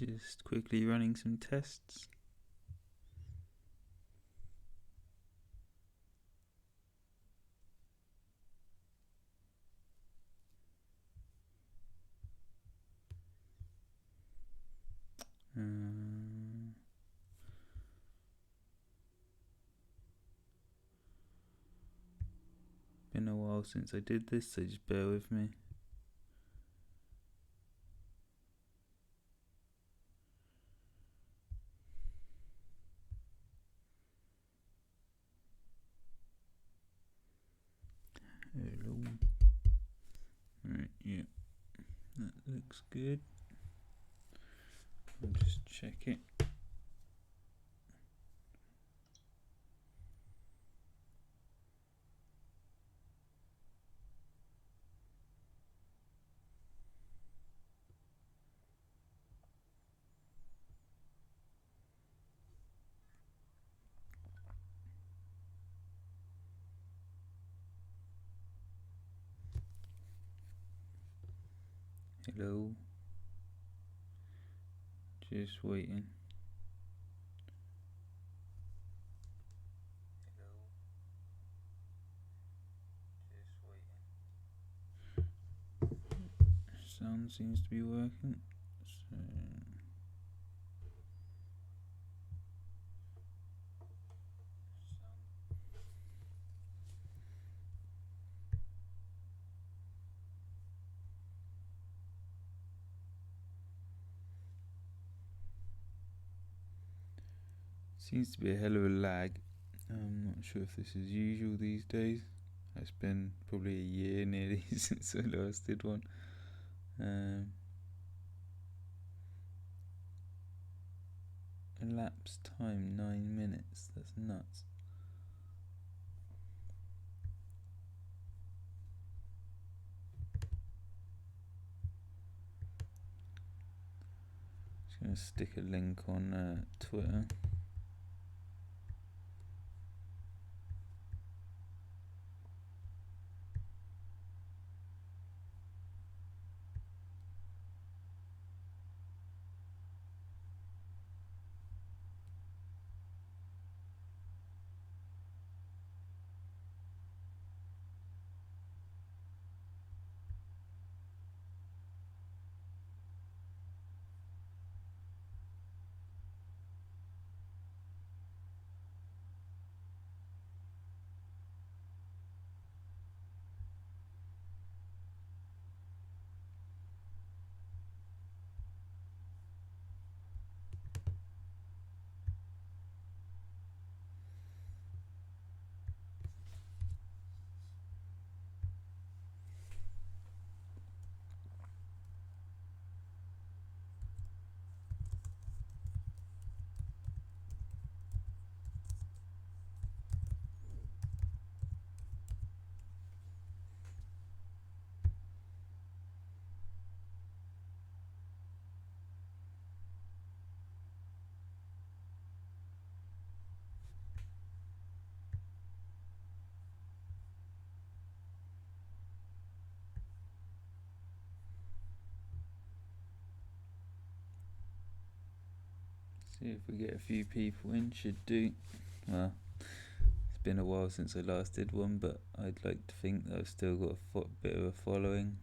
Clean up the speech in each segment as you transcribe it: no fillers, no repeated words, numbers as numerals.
Just quickly running some tests. Been a while since I did this, so just bear with me. Hello. Right, yeah, that looks good. I'll just check it. Hello. Just waiting. Sound seems to be working. So seems to be a hell of a lag. I'm not sure if this is usual these days. It's been probably a year nearly since I last did one. Elapsed time 9 minutes. That's nuts. Just gonna stick a link on Twitter. See if we get a few people in. Should do. Well, it's been a while since I last did one, but I'd like to think that I've still got a bit of a following.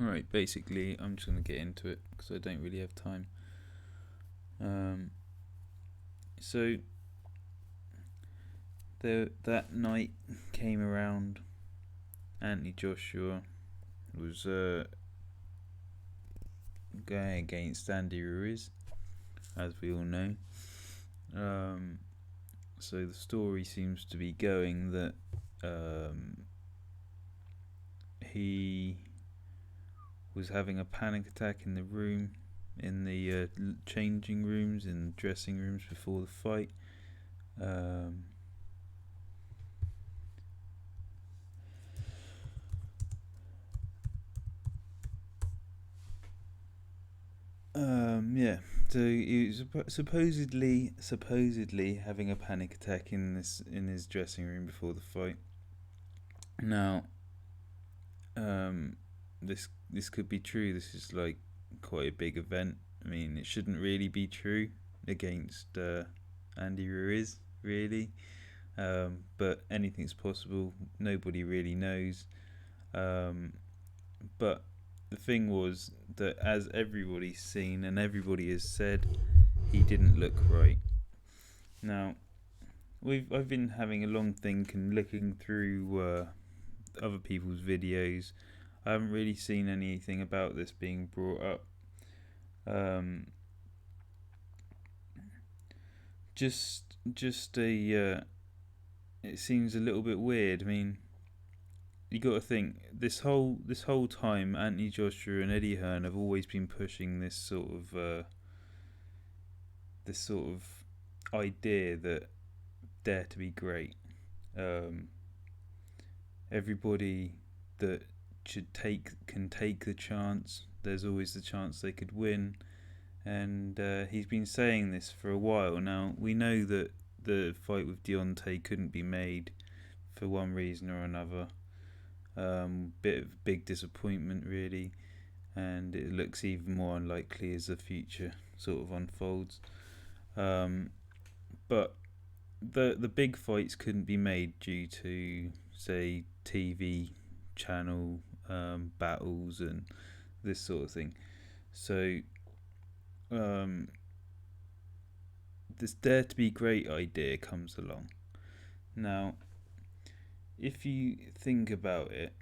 Alright, basically I'm just going to get into it because I don't really have time. So that night came around. Anthony Joshua was going against Andy Ruiz, as we all know. So the story seems to be going that he was having a panic attack in the room, in the changing rooms, in dressing rooms before the fight. Yeah. So he was supposedly having a panic attack in his dressing room before the fight. Now, this could be true. This is like quite a big event. I mean, it shouldn't really be true against Andy Ruiz, really. But anything's possible. Nobody really knows. But the thing was that, as everybody's seen and everybody has said, he didn't look right. Now, I've been having a long think and looking through other people's videos. I haven't really seen anything about this being brought up. Just a it seems a little bit weird. I mean, you got to think, this whole time, Anthony Joshua and Eddie Hearn have always been pushing this sort of idea that dare to be great. Everybody that can take the chance. There's always the chance they could win, and he's been saying this for a while now. We know that the fight with Deontay couldn't be made for one reason or another. Bit of big disappointment, really, and it looks even more unlikely as the future sort of unfolds. But the big fights couldn't be made due to, say, TV channel battles and this sort of thing. So this dare to be great idea comes along. Now, if you think about it,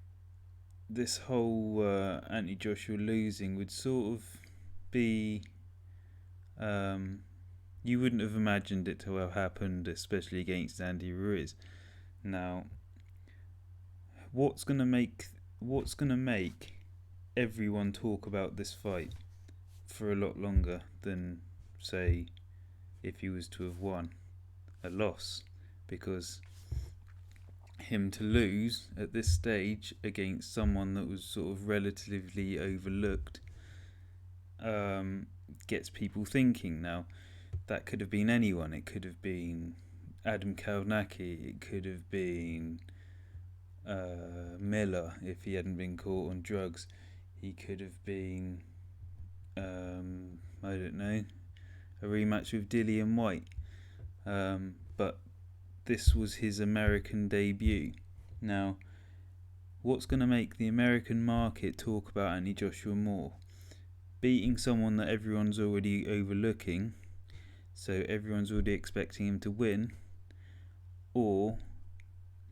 this whole Anthony Joshua losing would sort of be, you wouldn't have imagined it to have happened, especially against Andy Ruiz. Now, what's gonna make everyone talk about this fight for a lot longer than, say, if he was to have won? A loss. Because him to lose at this stage against someone that was sort of relatively overlooked gets people thinking. Now, that could have been anyone. It could have been Adam Kalnacki. It could have been Miller, if he hadn't been caught on drugs. He could have been, I don't know, a rematch with Dillian White. But this was his American debut. Now, what's going to make the American market talk about Anthony Joshua more? Beating someone that everyone's already overlooking, so everyone's already expecting him to win, or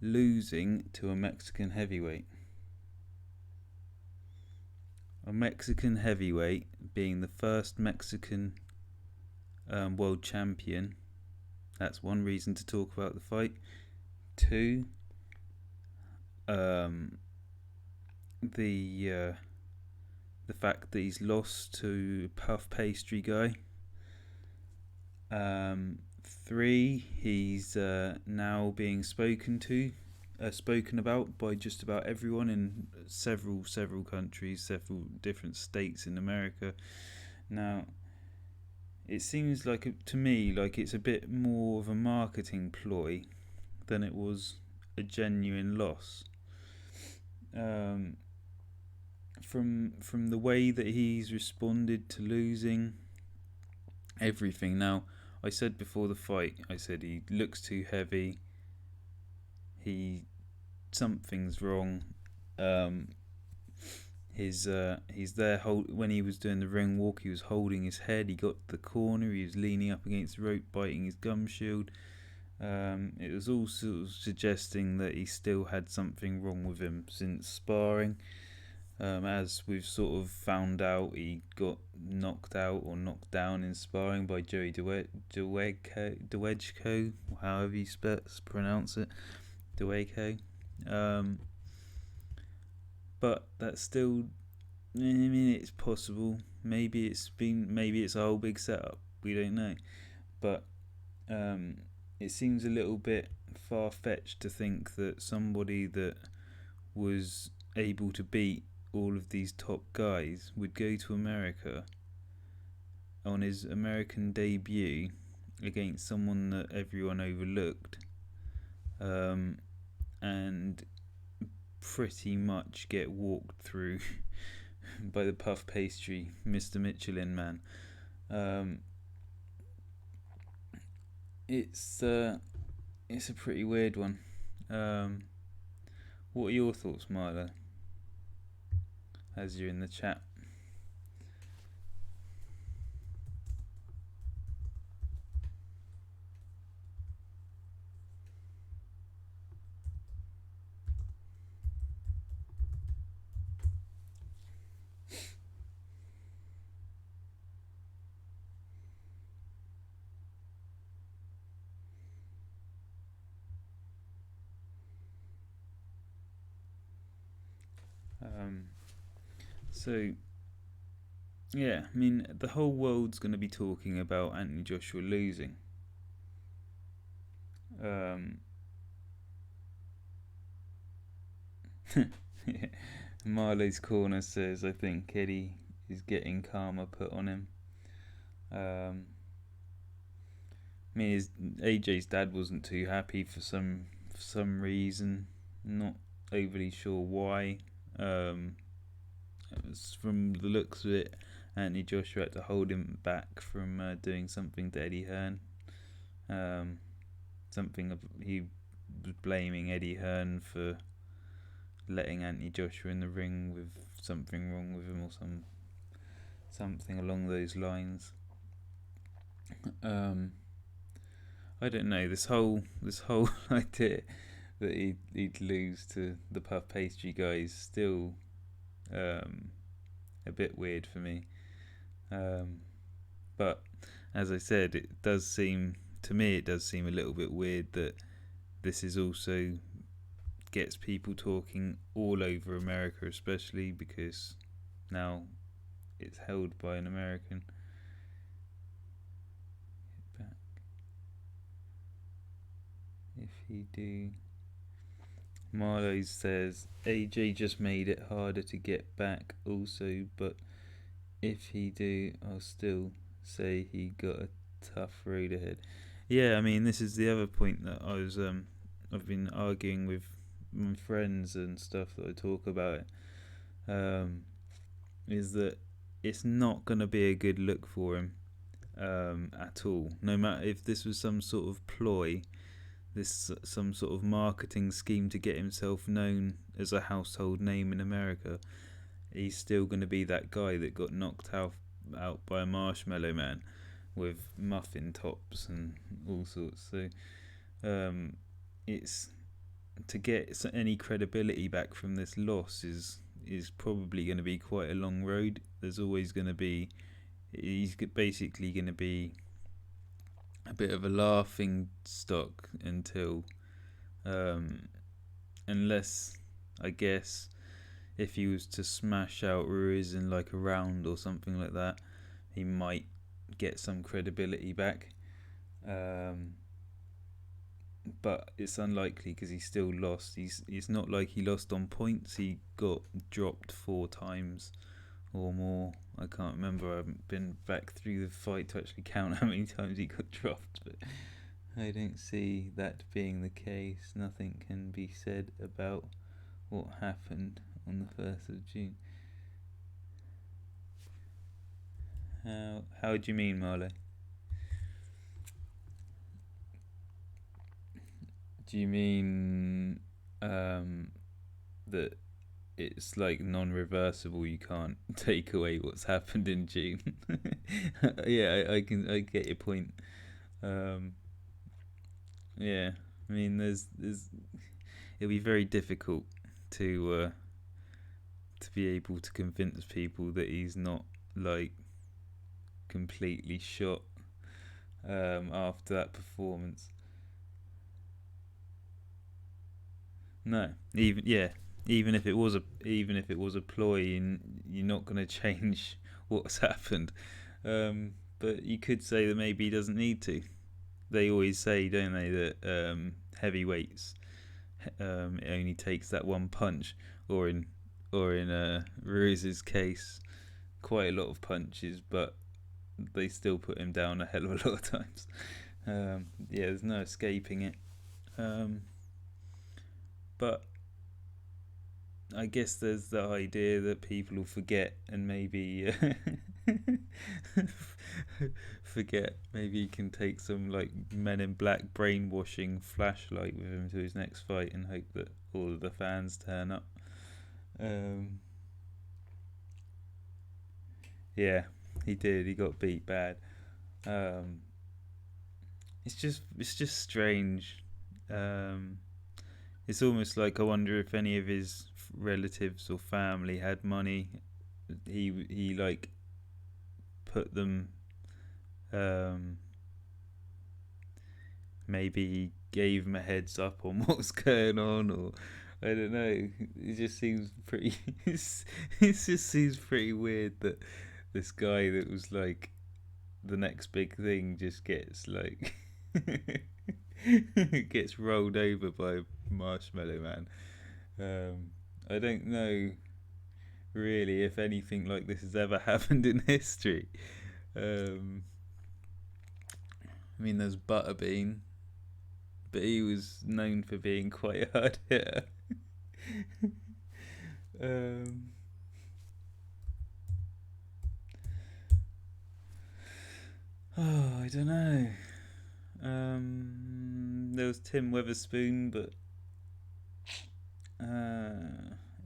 losing to a Mexican heavyweight. A Mexican heavyweight being the first Mexican world champion. That's one reason to talk about the fight. Two, the fact that he's lost to Puff Pastry guy. Three, he's now being spoken about by just about everyone in several countries, several different states in America. Now, it seems to me like it's a bit more of a marketing ploy than it was a genuine loss. From the way that he's responded to losing, everything. Now, I said before the fight, I said he looks too heavy. Something's wrong. He's there. When he was doing the ring walk, he was holding his head. He got to the corner. He was leaning up against the rope, biting his gum shield. It was all sort of suggesting that he still had something wrong with him since sparring. As we've sort of found out, he got knocked out or knocked down in sparring by Joey Dwejko, however you pronounce it, Dwejko. But that's still, I mean, it's possible. Maybe it's a whole big setup. We don't know. But it seems a little bit far-fetched to think that somebody that was able to beat all of these top guys would go to America on his American debut against someone that everyone overlooked, and pretty much get walked through by the puff pastry Mr. Michelin Man. It's a pretty weird one. What are your thoughts, Marla, as you're in the chat? So, yeah, I mean, the whole world's going to be talking about Anthony Joshua losing. Marley's Corner says, I think Eddie is getting karma put on him. I mean, AJ's dad wasn't too happy for some reason. Not overly sure why. It was, from the looks of it, Anthony Joshua had to hold him back from doing something to Eddie Hearn. He was blaming Eddie Hearn for letting Anthony Joshua in the ring with something wrong with him, or something along those lines. I don't know, this whole idea that he'd lose to the puff pastry guy is still a bit weird for me. But as I said, it does seem a little bit weird that this is also gets people talking all over America, especially because now it's held by an American. Back. If he do, Marlo says AJ just made it harder to get back also, but if he do, I'll still say he got a tough road ahead. Yeah, I mean, this is the other point that I've been arguing with my friends and stuff that I talk about it, is that it's not going to be a good look for him at all. No matter if this was some sort of ploy, some sort of marketing scheme to get himself known as a household name in America, he's still going to be that guy that got knocked out by a Marshmallow Man with muffin tops and all sorts. So it's to get any credibility back from this loss is probably going to be quite a long road. There's always going to be, he's basically going to be a bit of a laughing stock until unless, I guess, if he was to smash out Ruiz in like a round or something like that, he might get some credibility back. But it's unlikely because he still lost. It's not like he lost on points. He got dropped 4 times or more. I can't remember. I haven't been back through the fight to actually count how many times he got dropped, but I don't see that being the case. Nothing can be said about what happened on the 1st of June. How do you mean, Marlo? Do you mean that it's like non-reversible? You can't take away what's happened in June. Yeah, I get your point. Yeah, I mean, it'll be very difficult to to be able to convince people that he's not like completely shot after that performance. No, even if it was a ploy, and you're not going to change what's happened. But you could say that maybe he doesn't need to. They always say, don't they, that heavyweights, it only takes that one punch, or in Ruiz's case, quite a lot of punches, but they still put him down a hell of a lot of times. There's no escaping it. But I guess there's the idea that people will forget, and maybe forget. Maybe he can take some like Men in Black brainwashing flashlight with him to his next fight, and hope that all of the fans turn up. Yeah, he did. He got beat bad. It's just strange. It's almost like I wonder if any of his relatives or family had money. He like put them. Maybe he gave him a heads up on what's going on, or I don't know. It just seems pretty. It just seems pretty weird that this guy that was like the next big thing just gets like gets rolled over by Marshmallow Man. I don't know really if anything like this has ever happened in history. I mean, there's Butterbean, but he was known for being quite a hard hitter. I don't know. There was Tim Weatherspoon, but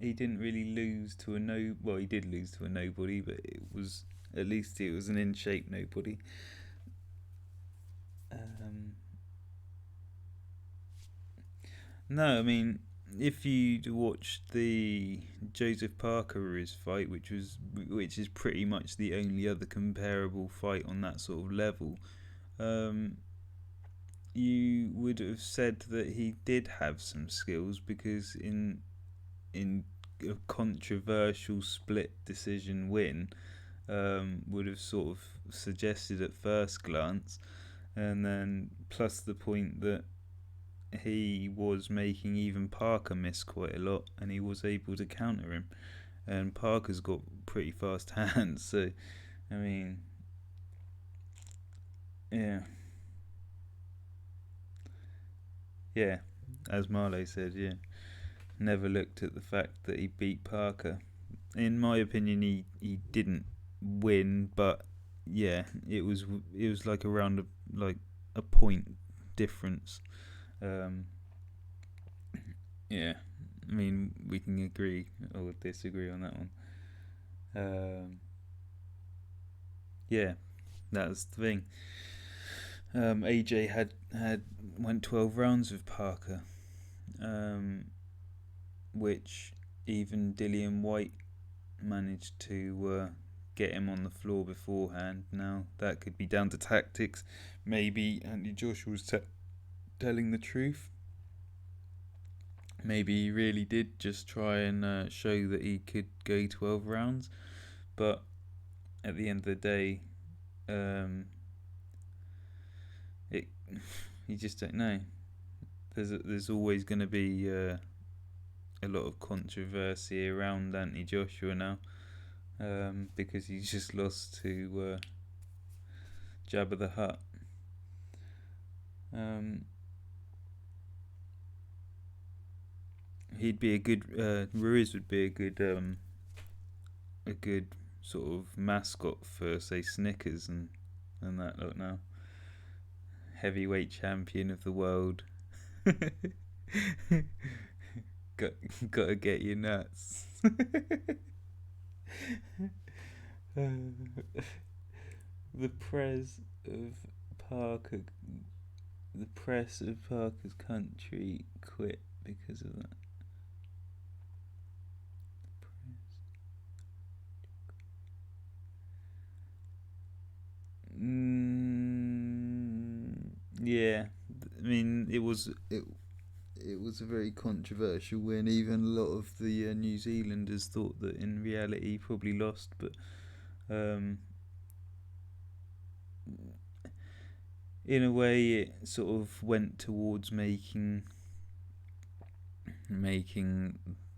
he didn't really lose to a no. Well, he did lose to a nobody, but at least it was an in shape nobody. No, I mean, if you'd watched the Joseph Parker fight, which is pretty much the only other comparable fight on that sort of level, you would have said that he did have some skills, because in a controversial split decision win, would have sort of suggested at first glance, and then plus the point that he was making even Parker miss quite a lot, and he was able to counter him, and Parker's got pretty fast hands, so I mean, yeah, as Marlowe said, never looked at the fact that he beat Parker. In my opinion, he didn't win, but it was like around a point difference. I mean, we can agree or disagree on that one. That's the thing. AJ had went 12 rounds with Parker, which even Dillian White managed to get him on the floor beforehand. Now that could be down to tactics. Maybe Anthony Joshua was telling the truth. Maybe he really did just try and show that he could go 12 rounds, but at the end of the day, you just don't know. There's always going to be a lot of controversy around Anthony Joshua now, because he's just lost to Jabba the Hutt. He'd be a good. Ruiz would be a good sort of mascot for, say, Snickers and that lot now. Heavyweight champion of the world. Gotta get your nuts. The press of Parker's country quit because of that. yeah, I mean, it was a very controversial win. Even a lot of the New Zealanders thought that in reality he probably lost, but um, in a way it sort of went towards making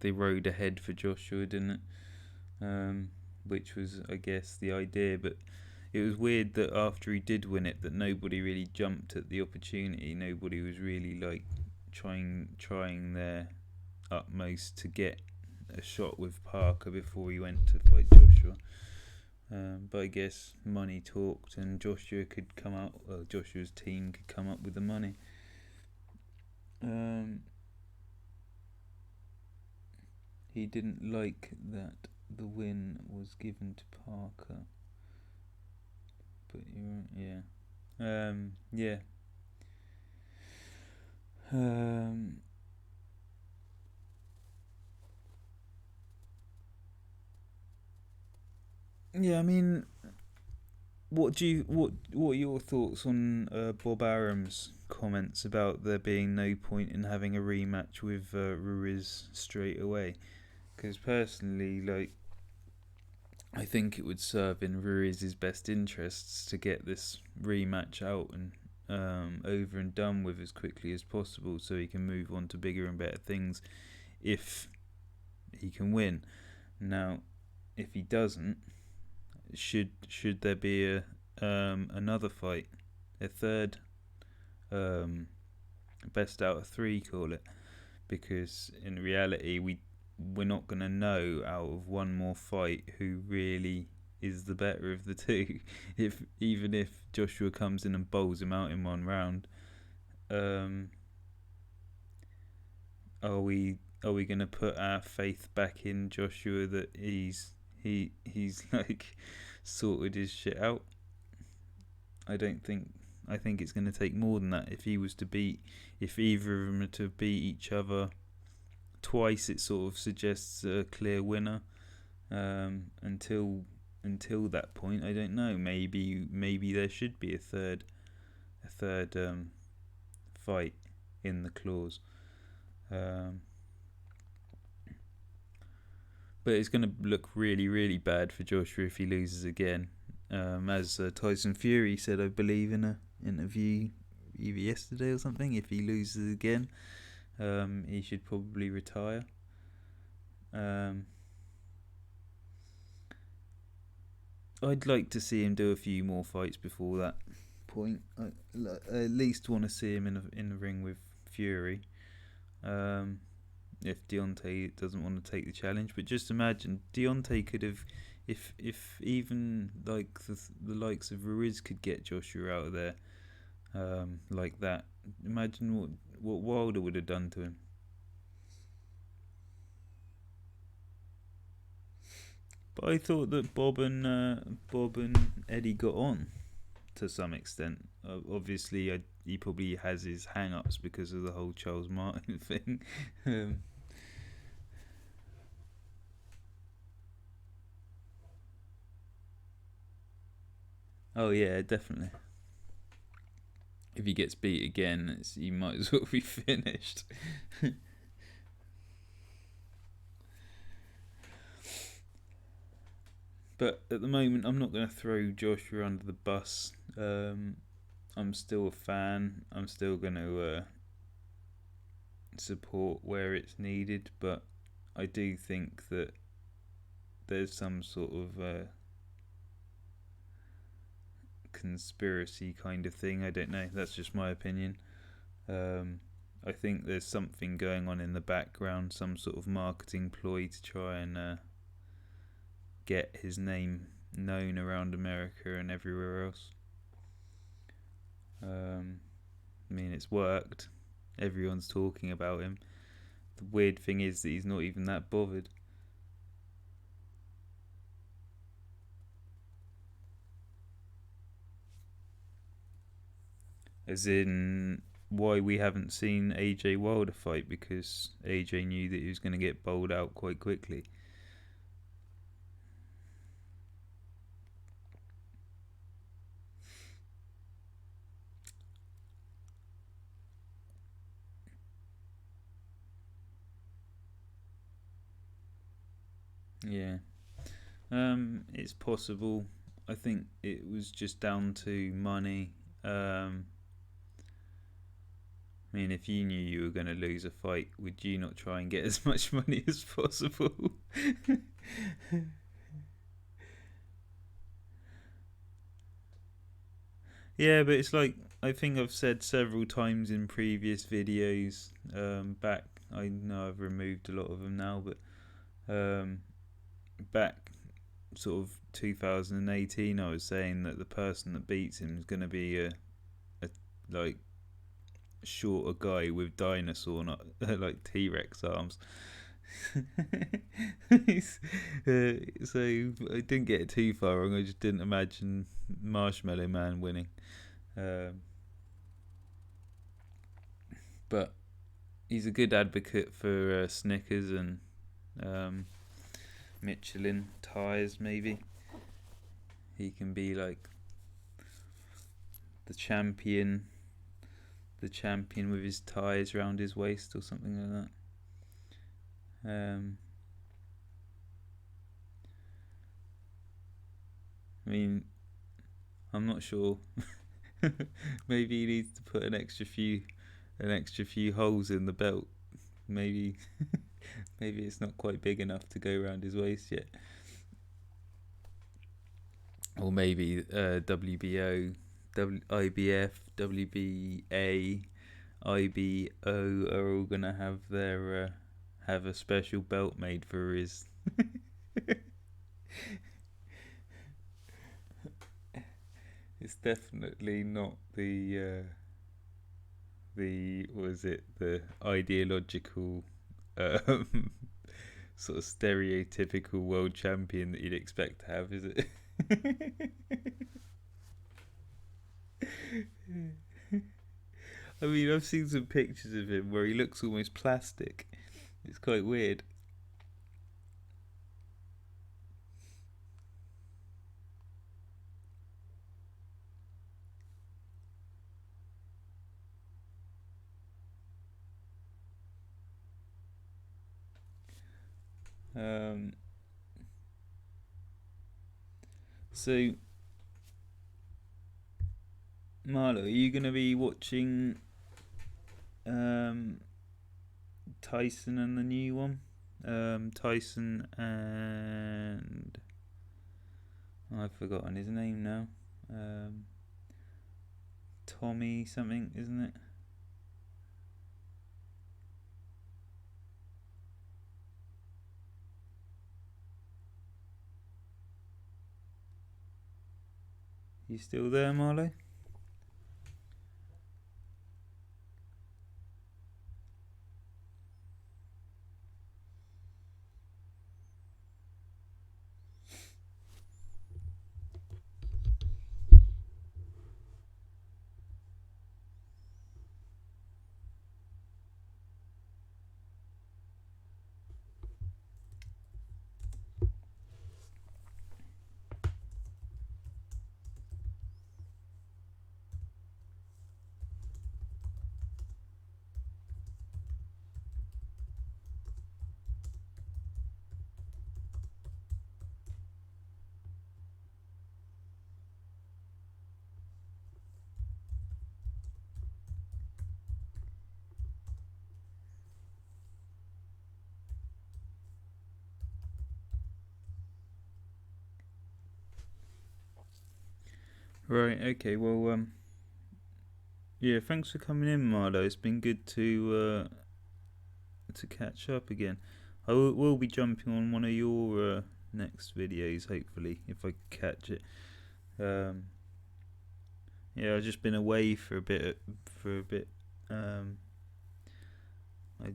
the road ahead for Joshua, didn't it? Which was, I guess, the idea. But it was weird that after he did win it, that nobody really jumped at the opportunity. Nobody was really like trying their utmost to get a shot with Parker before he went to fight Joshua. But I guess money talked, and Joshua's team could come up with the money. He didn't like that the win was given to Parker. But yeah. Yeah. Yeah, I mean, what are your thoughts on Bob Arum's comments about there being no point in having a rematch with Ruiz straight away? Because personally, like, I think it would serve in Ruiz's best interests to get this rematch out and over and done with as quickly as possible, so he can move on to bigger and better things if he can win. Now, if he doesn't, should there be another fight, a third, best out of three, call it? Because in reality, we're not going to know out of one more fight who really is the better of the two. Even if Joshua comes in and bowls him out in one round, are we going to put our faith back in Joshua that he's like sorted his shit out? I think it's going to take more than that. If either of them are to beat each other twice, it sort of suggests a clear winner. Until that point, I don't know. Maybe there should be a third fight in the clause. But it's going to look really, really bad for Joshua if he loses again. As Tyson Fury said, I believe, in an interview either yesterday or something, if he loses again, he should probably retire. I'd like to see him do a few more fights before that point. I at least want to see him in the ring with Fury. If Deontay doesn't want to take the challenge, but just imagine Deontay could have, if even like the likes of Ruiz could get Joshua out of there, like that. Imagine what Wilder would have done to him. But I thought that Bob and Eddie got on to some extent. Obviously, he probably has his hang-ups because of the whole Charles Martin thing. Oh yeah, definitely. If he gets beat again, he might as well be finished. But at the moment, I'm not going to throw Joshua under the bus. I'm still a fan. I'm still going to support where it's needed, but I do think that there's some sort of conspiracy kind of thing. I don't know. That's just my opinion. I think there's something going on in the background, some sort of marketing ploy to try and get his name known around America and everywhere else. I mean, it's worked. Everyone's talking about him. The weird thing is that he's not even that bothered. As in, why we haven't seen AJ Wilder fight, because AJ knew that he was going to get bowled out quite quickly. Yeah. It's possible. I think it was just down to money. I mean, if you knew you were going to lose a fight, would you not try and get as much money as possible? Yeah, but it's like, I think I've said several times in previous videos, back, I know I've removed a lot of them now, but back sort of 2018, I was saying that the person that beats him is going to be a like shorter guy with dinosaur, not like T-Rex arms. So I didn't get it too far wrong. I just didn't imagine Marshmallow Man winning. But he's a good advocate for Snickers and Michelin tires. Maybe he can be like the champion with his tires around his waist or something like that. I mean, I'm not sure. Maybe he needs to put an extra few holes in the belt. Maybe it's not quite big enough to go around his waist yet. Or maybe WBO, IBF, WBA, IBO are all gonna have their have a special belt made for his. It's definitely not the the ideological sort of stereotypical world champion that you'd expect to have, is it? I mean, I've seen some pictures of him where he looks almost plastic. It's quite weird. So, Marlo, are you going to be watching Tyson and the new one? Tyson and I've forgotten his name now. Tommy something, isn't it? You still there, Marlo? Right. Okay. Well. Yeah. Thanks for coming in, Marlo. It's been good to catch up again. I will be jumping on one of your next videos, hopefully, if I catch it. Yeah, I've just been away for a bit. I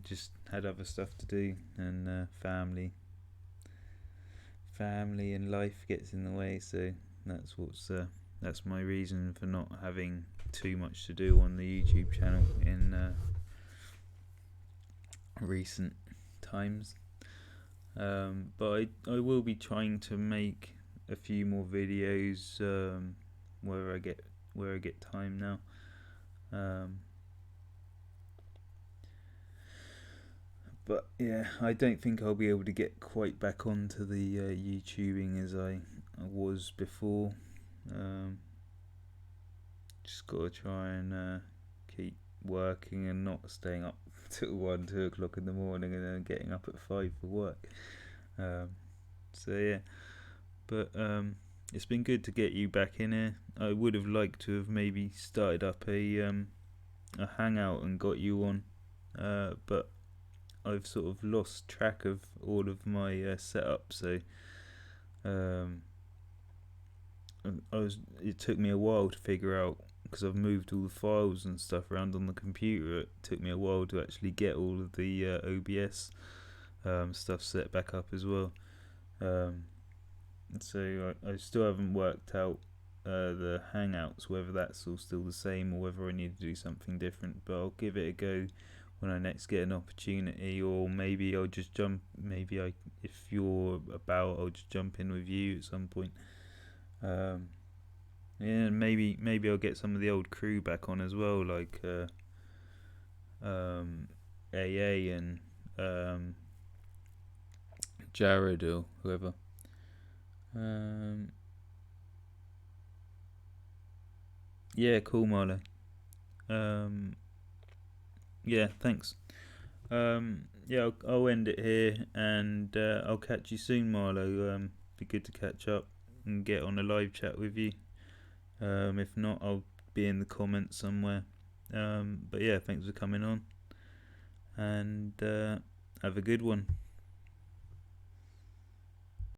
just had other stuff to do, and family and life gets in the way. So that's my reason for not having too much to do on the YouTube channel in recent times. But I will be trying to make a few more videos where I get time now. But yeah, I don't think I'll be able to get quite back onto the YouTubing as I was before. Just gotta try and keep working and not staying up till 1, 2 o'clock in the morning and then getting up at 5 for work. So yeah, but it's been good to get you back in here. I would have liked to have maybe started up a hangout and got you on, but I've sort of lost track of all of my setup. So it took me a while to figure out, because I've moved all the files and stuff around on the computer. It took me a while to actually get all of the OBS stuff set back up as well. So I still haven't worked out the Hangouts, whether that's all still the same or whether I need to do something different. But I'll give it a go when I next get an opportunity, or maybe I'll just jump. If you're about, I'll just jump in with you at some point. Yeah, maybe I'll get some of the old crew back on as well, like AA and Jared or whoever. Yeah, cool, Marlo. Yeah, thanks. Yeah, I'll end it here, and I'll catch you soon, Marlo. Be good to catch up and get on a live chat with you. If not, I'll be in the comments somewhere. But yeah, thanks for coming on, and have a good one.